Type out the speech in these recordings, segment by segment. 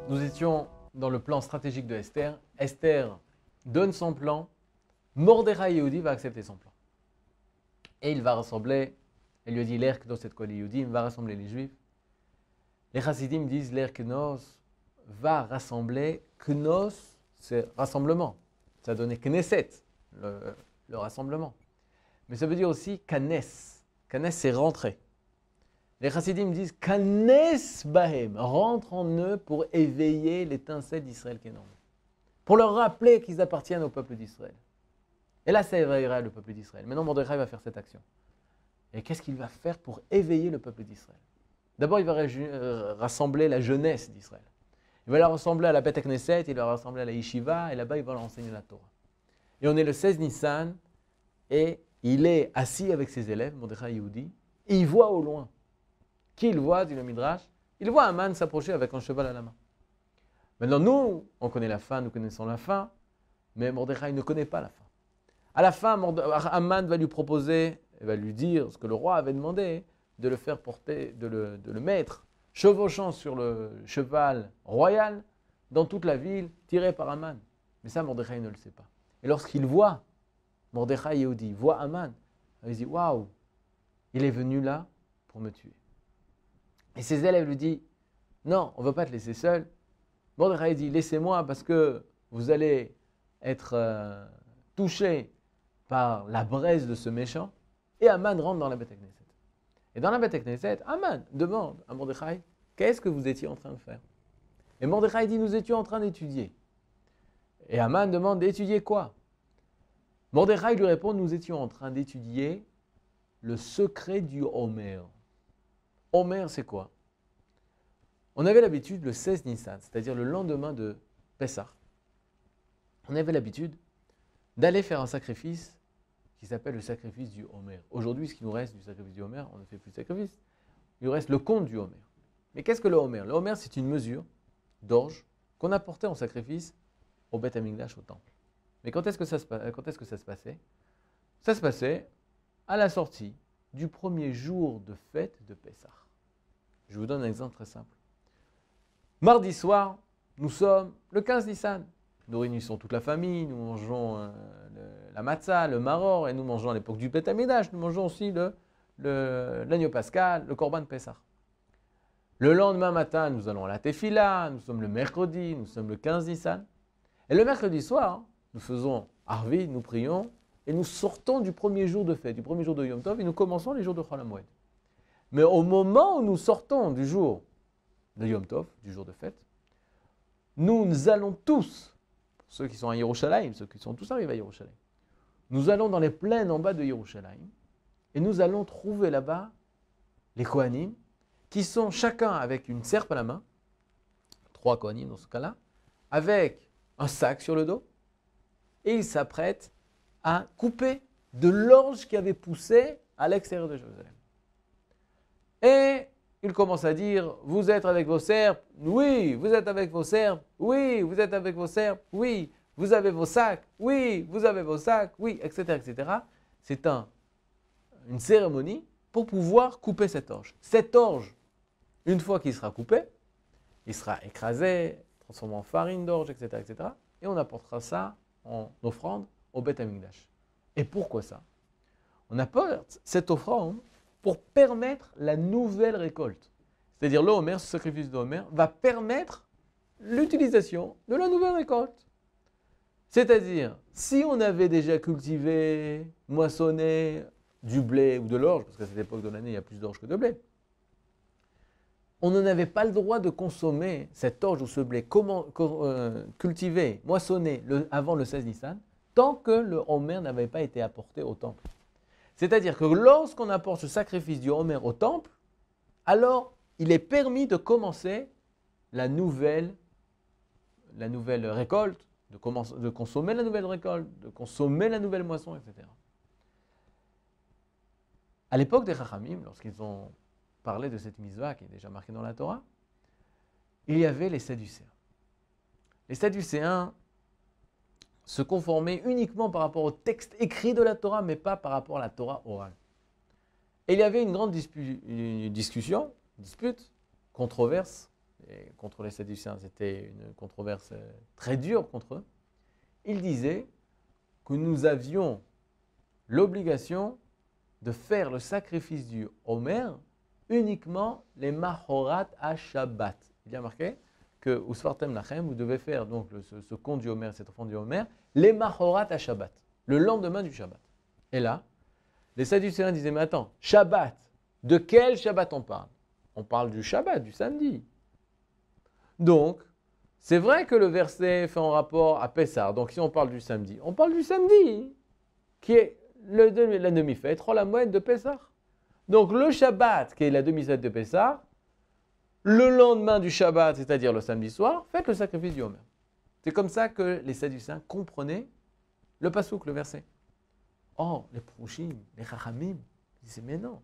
Nous étions dans le plan stratégique de Esther. Esther donne son plan. Mordechai Yehudi va accepter son plan. Et il va rassembler, elle lui a dit l'air Knos et Kol Yehudim, va rassembler les Juifs. Les Chassidim disent l'air Knos va rassembler. Knos, c'est rassemblement. Ça a donné Knesset, le rassemblement. Mais ça veut dire aussi Kanes. Kanes, c'est rentrer. Les Chassidim disent Kanes Bahem, rentre en eux pour éveiller l'étincelle d'Israël qui est en eux. Pour leur rappeler qu'ils appartiennent au peuple d'Israël. Et là, ça éveillera le peuple d'Israël. Maintenant, Mordechai va faire cette action. Et qu'est-ce qu'il va faire pour éveiller le peuple d'Israël? D'abord, il va rassembler la jeunesse d'Israël. Il va la rassembler à la Beth Knesset, il va la rassembler à la Yeshiva, et là-bas, il va leur enseigner la Torah. Et on est le 16 Nissan, et il est assis avec ses élèves, Mordechai Yehudi, et il voit au loin. Qui il voit, dit le Midrash? Il voit Aman s'approcher avec un cheval à la main. Maintenant, nous, on connaît la fin, nous connaissons la fin, mais Mordechai ne connaît pas la fin. À la fin, Aman va lui proposer, et va lui dire ce que le roi avait demandé, de le faire porter, de le mettre chevauchant sur le cheval royal dans toute la ville, tiré par Aman. Mais ça, Mordechai ne le sait pas. Et lorsqu'il voit, Mordechai Yehudi voit Aman, il dit, waouh, il est venu là pour me tuer. Et ses élèves lui disent, non, on ne va pas te laisser seul. Mordechai dit, laissez-moi parce que vous allez être touché par la braise de ce méchant. Et Aman rentre dans la Beth Knesset. Et dans la Beth Knesset, Aman demande à Mordechai, qu'est-ce que vous étiez en train de faire? Et Mordechai dit, nous étions en train d'étudier. Et Aman demande, d'étudier quoi? Mordechai lui répond, nous étions en train d'étudier le secret du Homer. Homer, c'est quoi? On avait l'habitude, le 16 Nissan, c'est-à-dire le lendemain de Pessah, on avait l'habitude d'aller faire un sacrifice qui s'appelle le sacrifice du Homer. Aujourd'hui, ce qui nous reste du sacrifice du Homer, on ne fait plus de sacrifice. Il nous reste le compte du Homer. Mais qu'est-ce que le Homer? Le Homer, c'est une mesure d'orge qu'on apportait en sacrifice au Beth Amikdash, au temple. Mais quand est-ce que ça se passait? Ça se passait à la sortie du premier jour de fête de Pessah. Je vous donne un exemple très simple. Mardi soir, nous sommes le 15 Nissan. Nous réunissons toute la famille, nous mangeons la matzah, le maror, et nous mangeons à l'époque du Beth Amikdash, nous mangeons aussi l'agneau pascal, le korban Pessah. Le lendemain matin, nous allons à la tefila, nous sommes le mercredi, nous sommes le 15 Nissan. Et le mercredi soir, nous faisons Arvid, nous prions, et nous sortons du premier jour de fête, du premier jour de Yom Tov, et nous commençons les jours de Chol HaMoed. Mais au moment où nous sortons du jour de Yom Tov, du jour de fête, nous allons tous, pour ceux qui sont à Yerushalayim, ceux qui sont tous arrivés à Yerushalayim, nous allons dans les plaines en bas de Yerushalayim, et nous allons trouver là-bas les Kohanim, qui sont chacun avec une serpe à la main, 3 Kohanim dans ce cas-là, avec un sac sur le dos, et ils s'apprêtent à couper de l'orge qui avait poussé à l'extérieur de Jérusalem. Et il commence à dire, vous êtes avec vos serpes? Oui. Vous êtes avec vos serpes? Oui. Vous êtes avec vos serpes? Oui. Vous avez vos sacs? Oui. Vous avez vos sacs? Oui, etc. etc. C'est une cérémonie pour pouvoir couper cette orge. Cette orge, une fois qu'il sera coupé, il sera écrasé, transformé en farine d'orge, etc., etc. Et on apportera ça en offrande au Beth Amikdash. Et pourquoi ça? On apporte cette offrande pour permettre la nouvelle récolte. C'est-à-dire le Homer, ce sacrifice de Homer, va permettre l'utilisation de la nouvelle récolte. C'est-à-dire, si on avait déjà cultivé, moissonné du blé ou de l'orge, parce qu'à cette époque de l'année, il y a plus d'orge que de blé, on n'avait pas le droit de consommer cette orge ou ce blé cultivé, moissonné avant le 16 Nissan, tant que le Homer n'avait pas été apporté au temple. C'est-à-dire que lorsqu'on apporte ce sacrifice du Homer au temple, alors il est permis de commencer la nouvelle récolte, de consommer la nouvelle récolte, de consommer la nouvelle moisson, etc. À l'époque des Chachamim, lorsqu'ils ont parlé de cette mitzvah qui est déjà marquée dans la Torah, il y avait les Sadducéens. Les Sadducéens se conformer uniquement par rapport au texte écrit de la Torah, mais pas par rapport à la Torah orale. Et il y avait une grande dispute, controverse, et contre les Sadducéens, c'était une controverse très dure contre eux, ils disaient que nous avions l'obligation de faire le sacrifice du Homer uniquement les Mahorat à Shabbat. Il y a marqué que Usfartem Lachem, vous devez faire donc ce conte du Homer, cette offrande du Homer, les Mahorat à Shabbat, le lendemain du Shabbat. Et là, les Sadducéens disaient, mais attends, Shabbat, de quel Shabbat on parle? On parle du Shabbat, du samedi. Donc, c'est vrai que le verset fait en rapport à Pessah. Donc, si on parle du samedi, on parle du samedi, qui est la demi-fête, Chol HaMoed de Pessah. Donc, le Shabbat, qui est la demi-fête de Pessah, le lendemain du Shabbat, c'est-à-dire le samedi soir, faites le sacrifice du Homer. C'est comme ça que les Sadducéens comprenaient le pasouk, le verset. Oh, les Prouchim, les Chachamim, ils disaient, mais non,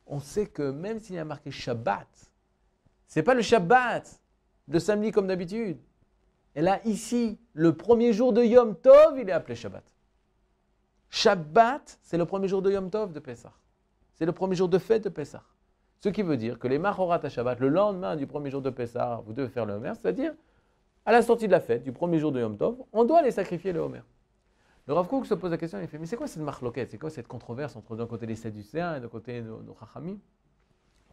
on sait que même s'il y a marqué Shabbat, c'est pas le Shabbat de samedi comme d'habitude. Et là, ici, le premier jour de Yom Tov, il est appelé Shabbat. Shabbat, c'est le premier jour de Yom Tov de Pessah. C'est le premier jour de fête de Pessah. Ce qui veut dire que les Mahorat à Shabbat, le lendemain du premier jour de Pessah, vous devez faire le Homer, c'est-à-dire à la sortie de la fête, du premier jour de Yom Tov, on doit les sacrifier le Homer. Le Rav Kook se pose la question, il fait, mais c'est quoi cette marloquette? C'est quoi cette controverse entre d'un côté les Sadducéens et d'un côté nos Chachamim?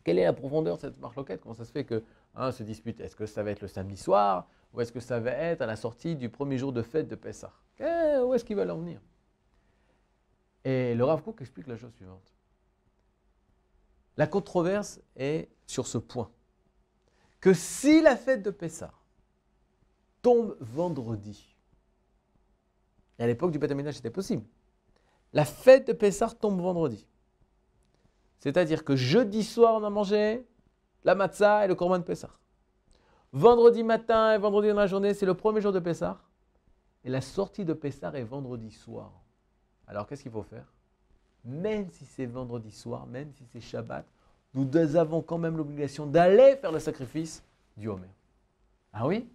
Quelle est la profondeur de cette marloquette? Comment ça se fait que se dispute? Est-ce que ça va être le samedi soir ou est-ce que ça va être à la sortie du premier jour de fête de Pessah? Où est-ce qu'ils veulent en venir? Et le Rav Kook explique la chose suivante. La controverse est sur ce point. Que si la fête de Pessah tombe vendredi, et à l'époque du Beth Amikdash c'était possible, la fête de Pessah tombe vendredi. C'est-à-dire que jeudi soir, on a mangé la matzah et le korban de Pessah. Vendredi matin et vendredi dans la journée, c'est le premier jour de Pessah. Et la sortie de Pessah est vendredi soir. Alors, qu'est-ce qu'il faut faire? Même si c'est vendredi soir, même si c'est Shabbat, nous avons quand même l'obligation d'aller faire le sacrifice du Homer. Ah oui?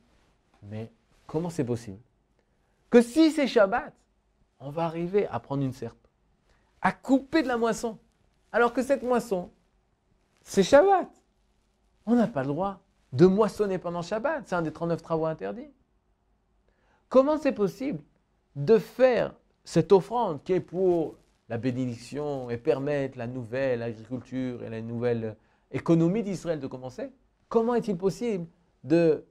Mais comment c'est possible? Que si c'est Shabbat, on va arriver à prendre une serpe, à couper de la moisson. Alors que cette moisson, c'est Shabbat. On n'a pas le droit de moissonner pendant Shabbat. C'est un des 39 travaux interdits. Comment c'est possible de faire cette offrande qui est pour la bénédiction et permettre la nouvelle agriculture et la nouvelle économie d'Israël de commencer? Comment est-il possible de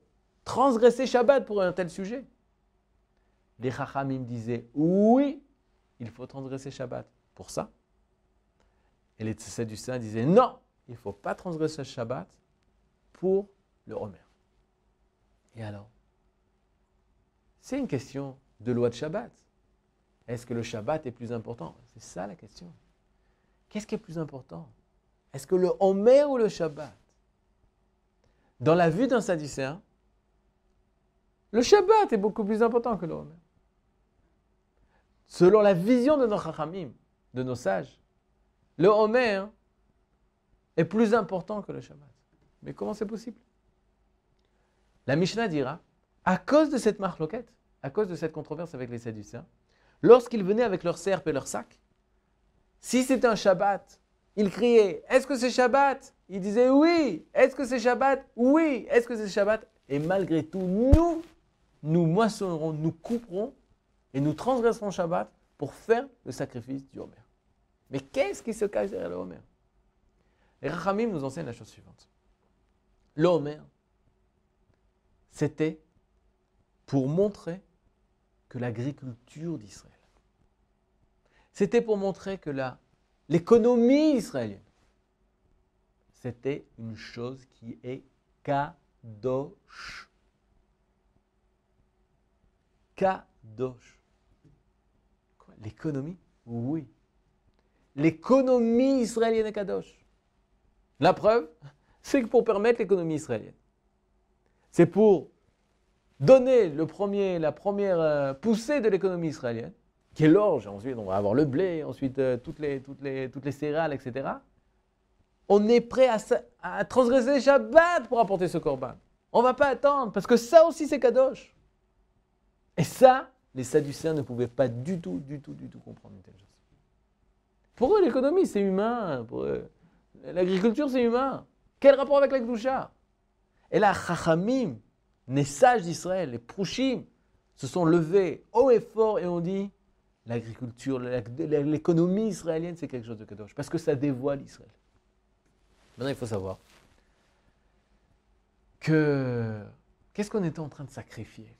transgresser Shabbat pour un tel sujet? Les Chachamim disaient oui, il faut transgresser Shabbat pour ça. Et les Sadducéens disaient non, il ne faut pas transgresser le Shabbat pour le Homer. Et alors, c'est une question de loi de Shabbat. Est-ce que le Shabbat est plus important? C'est ça la question. Qu'est-ce qui est plus important? Est-ce que le Homer ou le Shabbat? Dans la vue d'un Sadducéen, le Shabbat est beaucoup plus important que le Homer. Selon la vision de nos Chachamim, de nos sages, le Homer est plus important que le Shabbat. Mais comment c'est possible? La Mishnah dira, à cause de cette marloquette, à cause de cette controverse avec les Sadducéens, lorsqu'ils venaient avec leur serpe et leur sac, si c'était un Shabbat, ils criaient, est-ce que c'est Shabbat? Ils disaient oui. Est-ce que c'est Shabbat? Oui. Est-ce que c'est Shabbat? Et malgré tout, nous moissonnerons, nous couperons et nous transgresserons Shabbat pour faire le sacrifice du Homer. Mais qu'est-ce qui se cache derrière le Homer? Les Chachamim nous enseignent la chose suivante. Le Homer, c'était pour montrer que l'agriculture d'Israël, c'était pour montrer que l'économie israélienne, c'était une chose qui est kadosh. Kadosh. Quoi? L'économie? Oui. L'économie israélienne est kadosh. La preuve, c'est que pour permettre l'économie israélienne, c'est pour donner la première poussée de l'économie israélienne, qui est l'orge, ensuite on va avoir le blé, ensuite toutes les céréales, etc. On est prêt à transgresser Shabbat pour apporter ce korban. On ne va pas attendre, parce que ça aussi c'est kadosh. Et ça, les Sadducéens ne pouvaient pas du tout comprendre une telle chose. Pour eux, l'économie c'est humain, pour eux, l'agriculture c'est humain. Quel rapport avec la Kedusha? Et là, Chachamim, les sages d'Israël, les Prouchim, se sont levés haut et fort et ont dit l'agriculture, l'économie israélienne, c'est quelque chose de kadosh, parce que ça dévoile Israël. Maintenant, il faut savoir que qu'est-ce qu'on était en train de sacrifier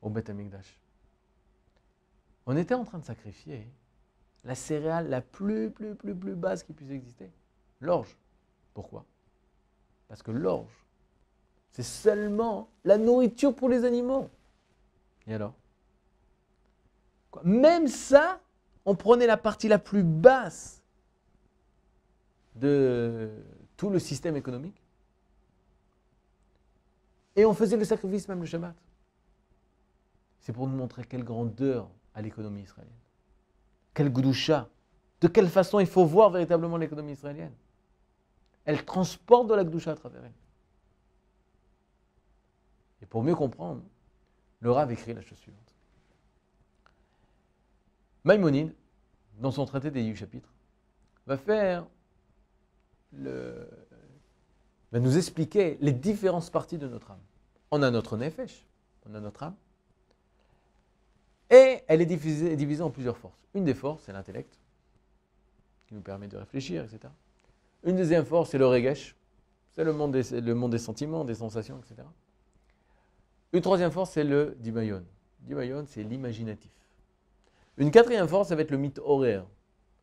au Beth Amikdash? On était en train de sacrifier la céréale la plus basse qui puisse exister, l'orge. Pourquoi? Parce que l'orge, c'est seulement la nourriture pour les animaux. Et alors? Même ça, on prenait la partie la plus basse de tout le système économique et on faisait le sacrifice même le Shabbat. C'est pour nous montrer quelle grandeur a l'économie israélienne. Quelle gdoucha. De quelle façon il faut voir véritablement l'économie israélienne. Elle transporte de la gdoucha à travers elle. Et pour mieux comprendre, le Rav écrit la chose suivante. Maïmonide, dans son traité des 8 chapitres, va nous expliquer les différentes parties de notre âme. On a notre nefesh, on a notre âme, et elle est divisée en plusieurs forces. Une des forces, c'est l'intellect, qui nous permet de réfléchir, etc. Une deuxième force, c'est le regesh, c'est le monde des sentiments, des sensations, etc. Une troisième force, c'est le dimayon. Dimayon, c'est l'imaginatif. Une quatrième force, ça va être le mythe horaire.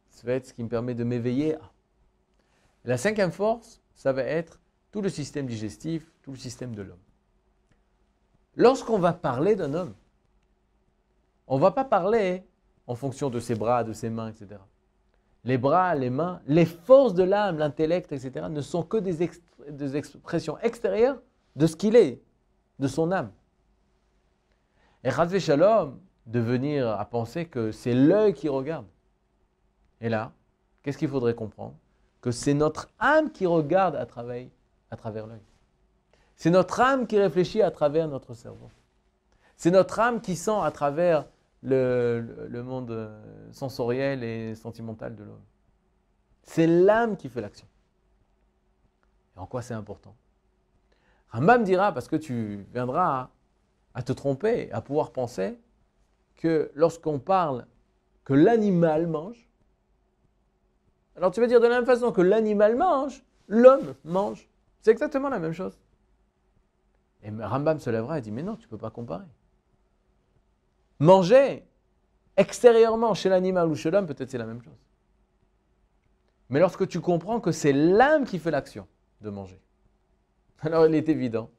Ça va être ce qui me permet de m'éveiller à. La cinquième force, ça va être tout le système digestif, tout le système de l'homme. Lorsqu'on va parler d'un homme, on ne va pas parler en fonction de ses bras, de ses mains, etc. Les bras, les mains, les forces de l'âme, l'intellect, etc. ne sont que des expressions extérieures de ce qu'il est, de son âme. Et Chas v'Shalom, de venir à penser que c'est l'œil qui regarde. Et là, qu'est-ce qu'il faudrait comprendre? Que c'est notre âme qui regarde à travers l'œil. C'est notre âme qui réfléchit à travers notre cerveau. C'est notre âme qui sent à travers le monde sensoriel et sentimental de l'homme. C'est l'âme qui fait l'action. Et en quoi c'est important? Rambam dira, parce que tu viendras à te tromper, à pouvoir penser que lorsqu'on parle que l'animal mange, alors tu vas dire de la même façon que l'animal mange, l'homme mange. C'est exactement la même chose. Et Rambam se lèvera et dit, mais non, tu ne peux pas comparer. Manger, extérieurement, chez l'animal ou chez l'homme, peut-être c'est la même chose. Mais lorsque tu comprends que c'est l'âme qui fait l'action de manger, alors il est évident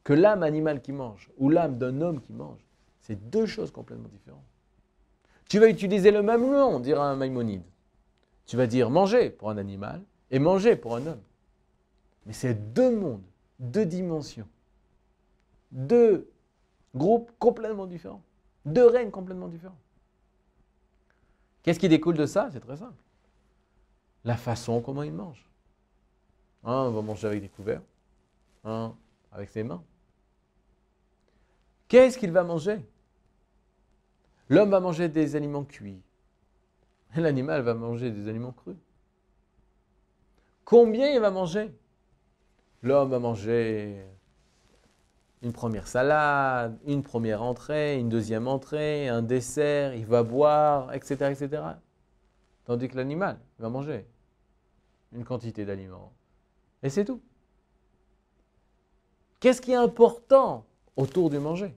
que l'âme animale qui mange ou l'âme d'un homme qui mange, c'est deux choses complètement différentes. Tu vas utiliser le même nom, dira un Maïmonide. Tu vas dire manger pour un animal et manger pour un homme. Mais c'est deux mondes, deux dimensions, deux groupes complètement différents, deux règnes complètement différents. Qu'est-ce qui découle de ça? C'est très simple. La façon comment il mange. Un va manger avec des couverts, un avec ses mains. Qu'est-ce qu'il va manger? L'homme va manger des aliments cuits. Et l'animal va manger des aliments crus. Combien il va manger? L'homme va manger une première salade, une première entrée, une deuxième entrée, un dessert, il va boire, etc., etc. Tandis que l'animal va manger une quantité d'aliments. Et c'est tout. Qu'est-ce qui est important autour du manger?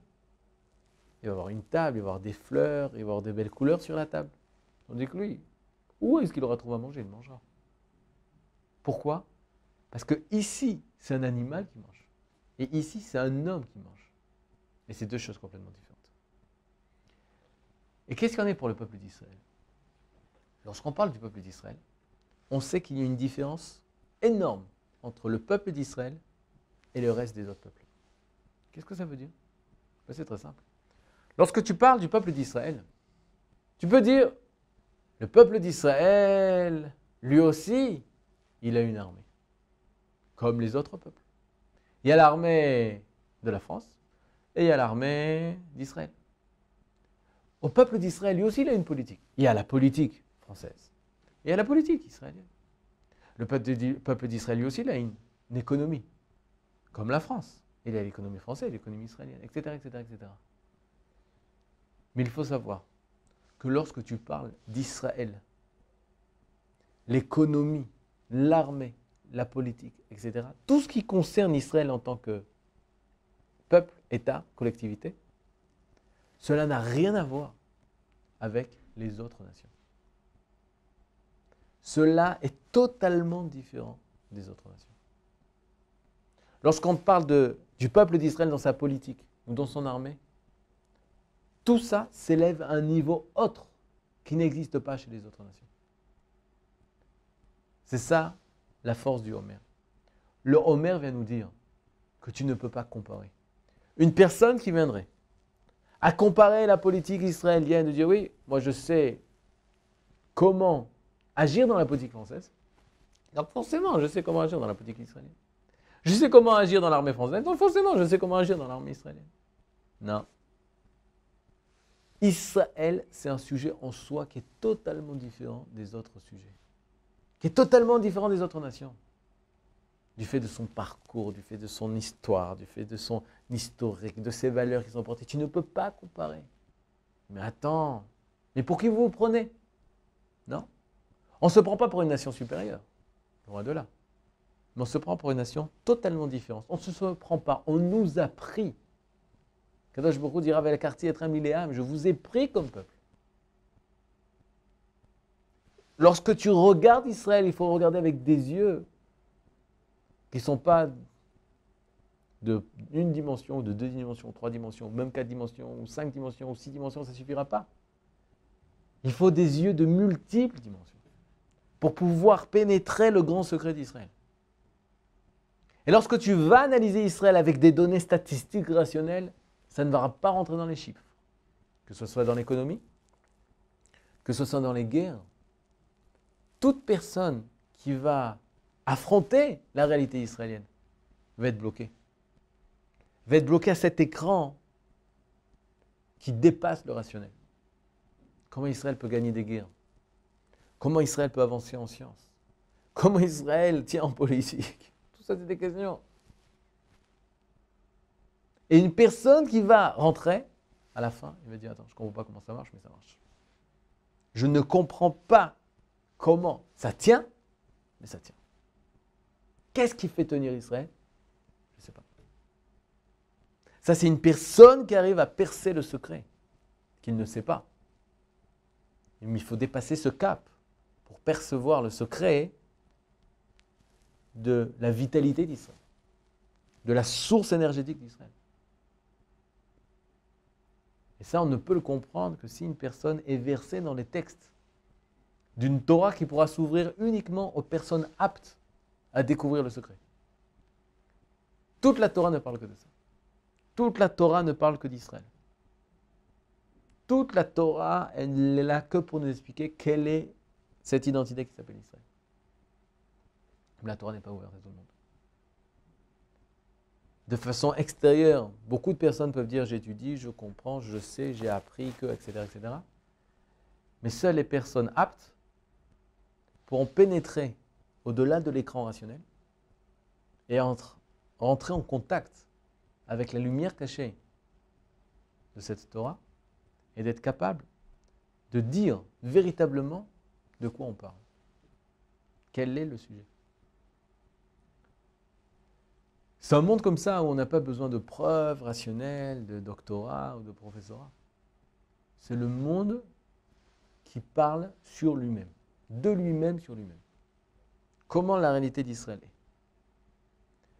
Il va y avoir une table, il va y avoir des fleurs, il va y avoir des belles couleurs sur la table. Tandis que lui, où est-ce qu'il aura trouvé à manger? Il mangera. Pourquoi? Parce que ici, c'est un animal qui mange. Et ici, c'est un homme qui mange. Et c'est deux choses complètement différentes. Et qu'est-ce qu'il y en est pour le peuple d'Israël? Lorsqu'on parle du peuple d'Israël, on sait qu'il y a une différence énorme entre le peuple d'Israël et le reste des autres peuples. Qu'est-ce que ça veut dire? C'est très simple. Lorsque tu parles du peuple d'Israël, tu peux dire, le peuple d'Israël, lui aussi, il a une armée, comme les autres peuples. Il y a l'armée de la France et il y a l'armée d'Israël. Au peuple d'Israël, lui aussi, il a une politique. Il y a la politique française et il y a la politique israélienne. Le peuple d'Israël, lui aussi, il a une économie. comme la France. Il y a l'économie française, l'économie israélienne, etc., etc., etc. Mais il faut savoir que lorsque tu parles d'Israël, l'économie, l'armée, la politique, etc., tout ce qui concerne Israël en tant que peuple, État, collectivité, cela n'a rien à voir avec les autres nations. Cela est totalement différent des autres nations. Lorsqu'on parle du peuple d'Israël dans sa politique ou dans son armée, tout ça s'élève à un niveau autre qui n'existe pas chez les autres nations. C'est ça la force du Homer. Le Homer vient nous dire que tu ne peux pas comparer. Une personne qui viendrait à comparer la politique israélienne, de dire oui, moi je sais comment agir dans la politique française, donc forcément je sais comment agir dans la politique israélienne. Je sais comment agir dans l'armée française, donc forcément je sais comment agir dans l'armée israélienne. Non. Israël, c'est un sujet en soi qui est totalement différent des autres sujets, qui est totalement différent des autres nations. Du fait de son parcours, du fait de son histoire, du fait de son historique, de ses valeurs qui sont portées. Tu ne peux pas comparer. Mais attends, mais pour qui vous vous prenez? Non. On ne se prend pas pour une nation supérieure, loin de là. Mais on se prend pour une nation totalement différente. On ne se prend pas, on nous a pris. Kadosh Baruch Hu dira avec la quartier être un milléam, je vous ai pris comme peuple. Lorsque tu regardes Israël, il faut regarder avec des yeux qui ne sont pas de une dimension, ou de deux dimensions, ou trois dimensions, ou même quatre dimensions, ou cinq dimensions, ou six dimensions, ça ne suffira pas. Il faut des yeux de multiples dimensions pour pouvoir pénétrer le grand secret d'Israël. Et lorsque tu vas analyser Israël avec des données statistiques rationnelles, ça ne va pas rentrer dans les chiffres. Que ce soit dans l'économie, que ce soit dans les guerres. Toute personne qui va affronter la réalité israélienne va être bloquée. Va être bloquée à cet écran qui dépasse le rationnel. Comment Israël peut gagner des guerres? Comment Israël peut avancer en sciences? Comment Israël tient en politique? Tout ça, c'est des questions. Et une personne qui va rentrer, à la fin, il va dire, attends, je ne comprends pas comment ça marche, mais ça marche. Je ne comprends pas comment ça tient, mais ça tient. Qu'est-ce qui fait tenir Israël? Je ne sais pas. Ça, c'est une personne qui arrive à percer le secret, qu'il ne sait pas. Mais il faut dépasser ce cap pour percevoir le secret de la vitalité d'Israël, de la source énergétique d'Israël. Et ça, on ne peut le comprendre que si une personne est versée dans les textes d'une Torah qui pourra s'ouvrir uniquement aux personnes aptes à découvrir le secret. Toute la Torah ne parle que de ça. Toute la Torah ne parle que d'Israël. Toute la Torah, elle n'est là que pour nous expliquer quelle est cette identité qui s'appelle Israël. La Torah n'est pas ouverte à tout le monde. De façon extérieure, beaucoup de personnes peuvent dire j'étudie, je comprends, je sais, j'ai appris que, etc., etc. Mais seules les personnes aptes pourront pénétrer au-delà de l'écran rationnel et entrer en contact avec la lumière cachée de cette Torah et d'être capable de dire véritablement de quoi on parle. Quel est le sujet? C'est un monde comme ça où on n'a pas besoin de preuves rationnelles, de doctorat ou de professorat. C'est le monde qui parle sur lui-même, de lui-même sur lui-même. Comment la réalité d'Israël est.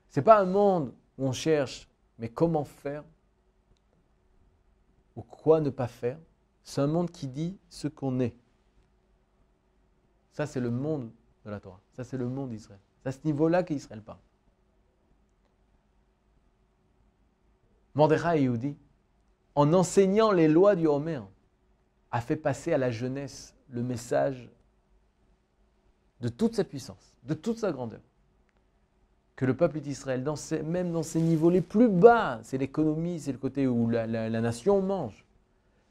Ce n'est pas un monde où on cherche, mais comment faire ou quoi ne pas faire. C'est un monde qui dit ce qu'on est. Ça, c'est le monde de la Torah. Ça, c'est le monde d'Israël. C'est à ce niveau-là qu'Israël parle. Mordechai Yehudi, en enseignant les lois du Homer, a fait passer à la jeunesse le message de toute sa puissance, de toute sa grandeur. Que le peuple d'Israël, même dans ses niveaux les plus bas, c'est l'économie, c'est le côté où la nation mange.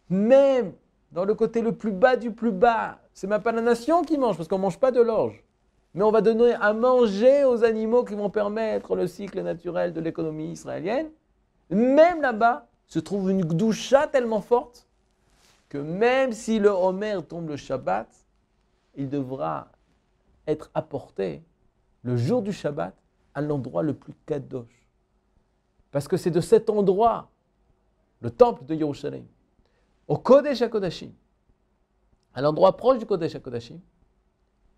Même dans le côté le plus bas du plus bas, c'est même pas la nation qui mange, parce qu'on ne mange pas de l'orge. mais on va donner à manger aux animaux qui vont permettre le cycle naturel de l'économie israélienne. Même là-bas se trouve une gdoucha tellement forte que même si le Homer tombe le Shabbat, il devra être apporté le jour du Shabbat à l'endroit le plus kadosh. Parce que c'est de cet endroit, le temple de Yerushalayim, au Kodesh HaKodashim, à l'endroit proche du Kodesh HaKodashim,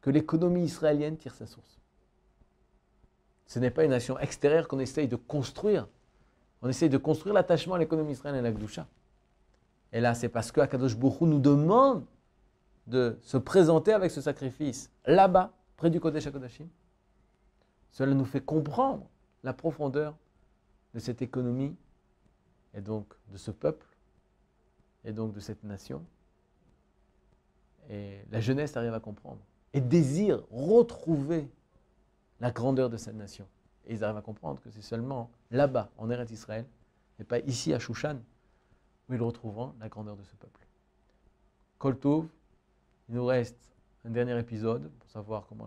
que l'économie israélienne tire sa source. Ce n'est pas une nation extérieure qu'on essaye de construire. On essaye de construire l'attachement à l'économie israélienne et à la Gdoucha. Et là, c'est parce que Akadosh Baruch Hu nous demande de se présenter avec ce sacrifice là-bas, près du Kodesh HaKodashim. Cela nous fait comprendre la profondeur de cette économie et donc de ce peuple et donc de cette nation. Et la jeunesse arrive à comprendre et désire retrouver la grandeur de cette nation. Et ils arrivent à comprendre que c'est seulement là-bas, en Eretz Israël, et pas ici à Shushan, où ils retrouveront la grandeur de ce peuple. Kol Tov, il nous reste un dernier épisode pour savoir comment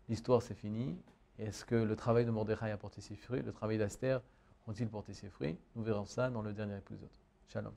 l'histoire s'est finie. Est-ce que le travail de Mordechai a porté ses fruits? Le travail d'Esther ont-ils porté ses fruits? Nous verrons ça dans le dernier épisode. Shalom.